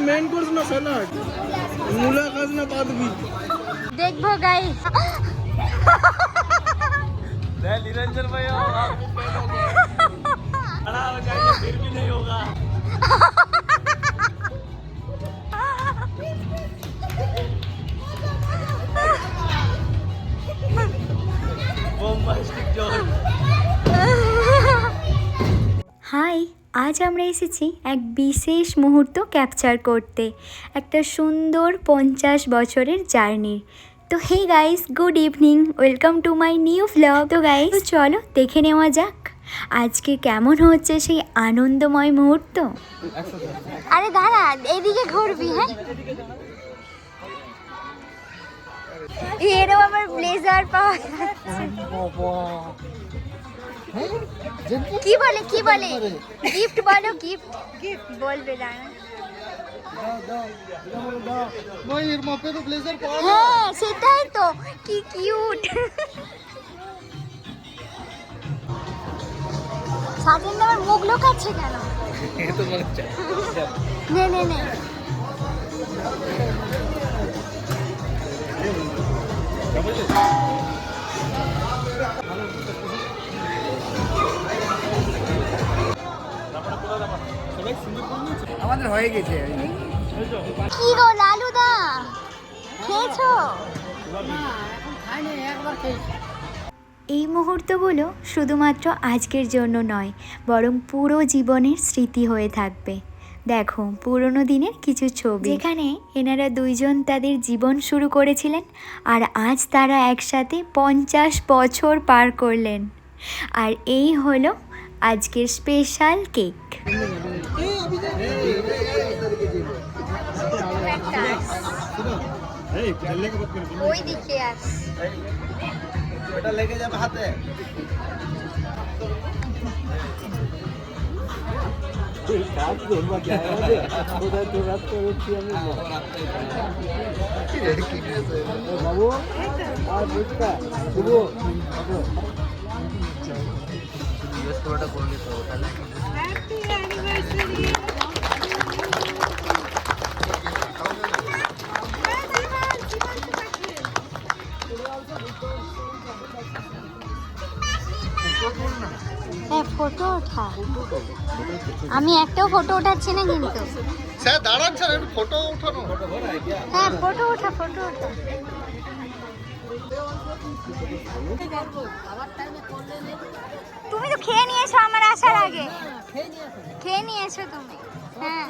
Main course না salad, মূলা খাস না পাতবি। देखो गाइस निरंजन भाई आप फेल हो गए, खड़ा हो जाइए फिर भी नहीं होगा। बोम्बास्टिक जोक। হাই, আজ আমরা এসেছি এক বিশেষ মুহূর্ত ক্যাপচার করতে, একটা সুন্দর 50 বছরের জার্নির। তো hey guys, good evening, welcome to my new vlog. তো গাইস চলো দেখে নেওয়া যাক আজকে কেমন হচ্ছে সেই আনন্দময় মুহূর্ত। আরে দাঁড়া, এদিকে ঘুরবি। হ্যাঁ, এরও আমার ব্লেজার পাওয়া যাচ্ছে। কি বলে গিফট বলো, গিফট বলবে দাঁড়া। হ্যাঁ সেটাই তো, কি কিউট। সাজেন আমার মুখ লোকাচ্ছে কেন? নে আমাদের হয়ে গেছে। কি গো লালুদা, খেয়েছো? এই মুহূর্তগুলো শুধুমাত্র আজকের জন্য নয়, বরং পুরো জীবনের স্মৃতি হয়ে থাকবে। দেখো পুরনো দিনের কিছু ছবি, যেখানে এনারা দুইজন তাদের জীবন শুরু করেছিলেন, আর আজ তারা একসাথে 50 বছর পার করলেন। আর এই হলো আজকের স্পেশাল কেক। ওই দিকে আস, এটা লেগে যাবে হাতে। বাবু আর বুঝটা শুভ করে নিতে হবে তাহলে। হ্যাঁ ফটো ওঠা, আমি একটাও ফটো ওঠাচ্ছি না কিন্তু। স্যার দাঁড়ান স্যার, একটু ফটো ওঠানো। হ্যাঁ ফটো ওঠা। তুমি তো খেয়ে নিয়েছো আমার আসার আগে, খেয়ে নিয়েছো তুমি। হ্যাঁ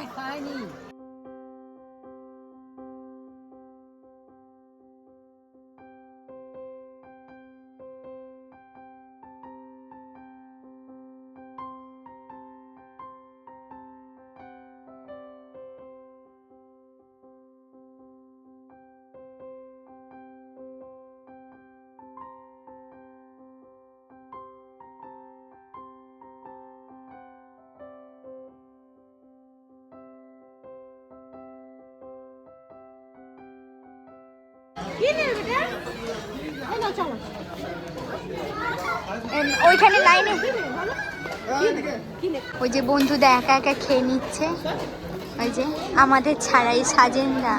ওইখানে লাইনে ওই যে বন্ধুরা একা একা খেয়ে নিচ্ছে, ওই যে আমাদের ছাড়াই সাজেনরা।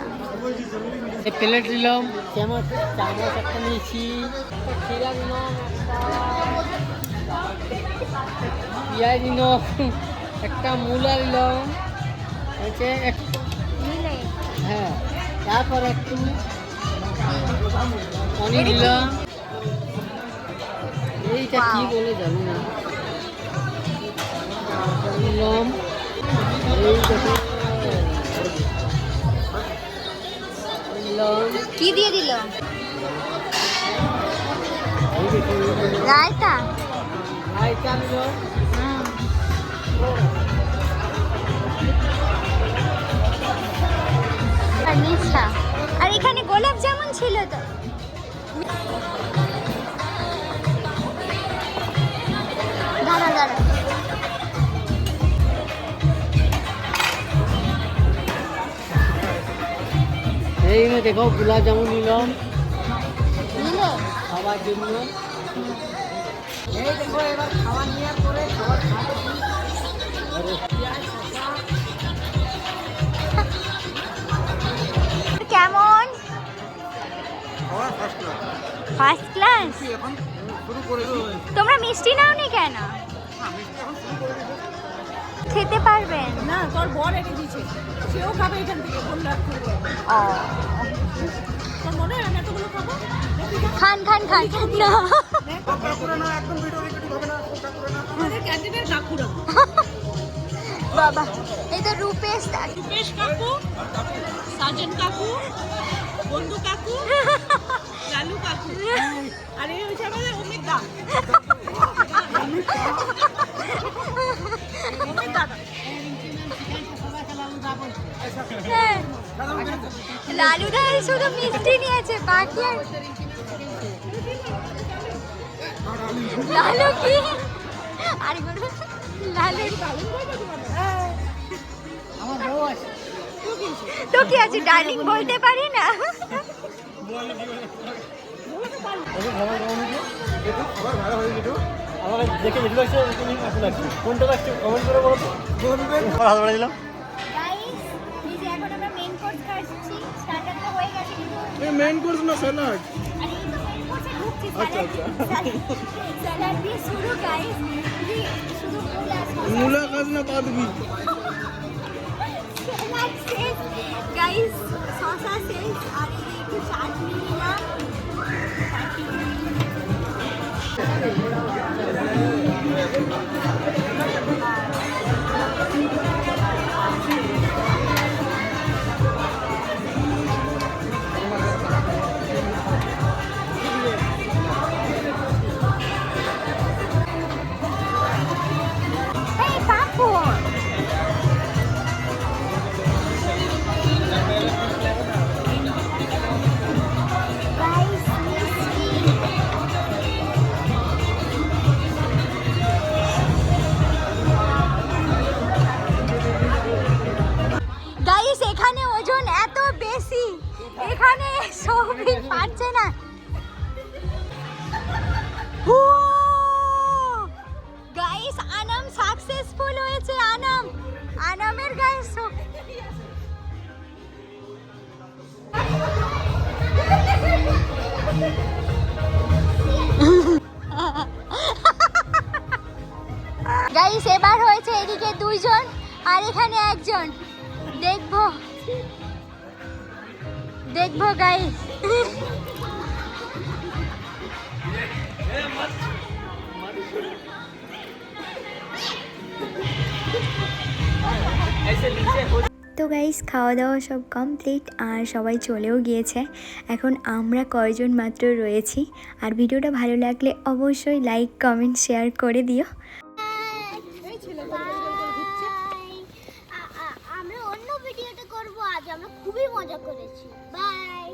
প্লেট নিলাম, চামচ একটা নিয়েছি, খিরা নিলাম, পেঁয়াজ নিলাম, একটা মূলা নিলাম, হ্যাঁ, তারপর একটু পনির নিলাম। এইটা কি বলে জানি না, নিলাম কি দিয়ে দিল? রায়তা নিলাম। আর এখানে গোলাপ জামুন ছিল তো। দাঁড়া এই দেখো গোলাপ জামুন নিলাম নিলে খাওয়ার জন্য। এই দেখো এবার খাওয়া নেওয়ার পরে খাবার ফার্স্ট ক্লাস। এখন শুরু করেছি। তোমরা মিষ্টি নাওনি কেন? খেতে পারবেন না তোর বর এনে দিয়েছে, সেও খাবে এখান থেকে বললাম। ও তোর মনে হয় আমি এতগুলো খাবো? খান খান খান না আমাদের ক্যান্টিনের কাকুরা, বাবা এই তো রূপেশ দা। রূপেশ কাকু, সাজেন কাকু, বন্ধু কাকু, লালু কাকু, আর এই হচ্ছে আমাদের অমিত দা। অমিত দাদা। হ্যাঁ, লালু দা শুধু মিষ্টি নিয়েছে, বাকি আর লালু কি আর কোনো লালু আমার বউ আছে। তো কি আছে ডার্লিং বলতে পারি না। আমার দেখে যেটা লাগছে তুমি এখন লাগছে কোনটা লাগছে কমেন্ট করে বলো তো। বলবেন হাত বাড়িয়ে দিলাম। গাইস এই যে এখন আমরা মেইন কোর্স খাচ্ছি, স্টার্টার তো হয়ে গেছে কিন্তু এই মেইন কোর্স না স্যালাড। আরে এই তো মেইন কোর্সে ঢুকছি। আচ্ছা, স্যালাড দিয়ে শুরু গাইস, শুধু মূলা খাস না পাতবি। স্যালাড শেষ গাইস, শসা শেষ, আর এই যে একটু চাটনি নিলাম। এই পাপড় গাইস মিষ্টি। গাইস এখানে ওজন এত বেশি, এখানে সবই পারছে না। গাইস আনাম সাকসেসফুল হয়েছে, আনামের গাইস গাইস এবার হয়েছে এদিকে 2 জন আর এখানে 1 জন। দেখবো গাইস। তো গাইস খাওয়া দাওয়া সব কমপ্লিট আর সবাই চলেও গিয়েছে। এখন আমরা কয়জন মাত্র রয়েছি। আর ভিডিওটা ভালো লাগলে অবশ্যই লাইক কমেন্ট শেয়ার করে দিও। আমরা অন্য ভিডিওতে করব, আজ আমরা খুবই মজা করেছি। বাই।